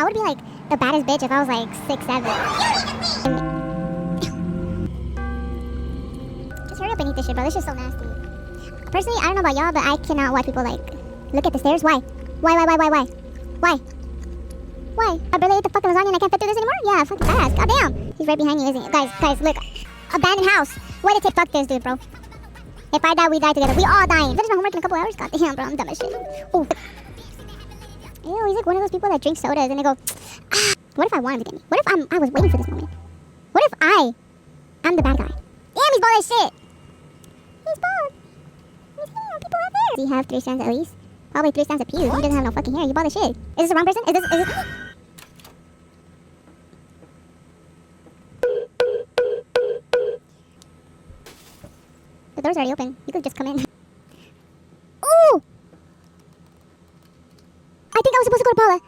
I would be like the baddest bitch if I was like 6'7". Just hurry up and eat this shit, bro. This shit's so nasty. Personally, I don't know about y'all, but I cannot watch people like look at the stairs. Why? Why? My brother ate the fucking lasagna and I can't fit through this anymore? Yeah, fucking fast. Goddamn. He's right behind you, isn't he? Guys, look. Abandoned house. Why did they fuck this dude, bro? If I die, we die together. We all dying. Finish my homework in a couple hours? Goddamn, bro. I'm dumb as shit. Ooh. Ew, he's like one of those people that drink sodas and they go, ah. What if I wanted to get me? What if I was waiting for this moment? What if I'm the bad guy? Damn, he's bald as shit. He's bald. He's hitting on people out there. Does he have 3 strands at least? Probably 3 strands of pews. He doesn't have no fucking hair. You bald as shit. Is this the wrong person? Is this... The door's already open. You could just come in. Ooh! I think I was supposed to go to Paula.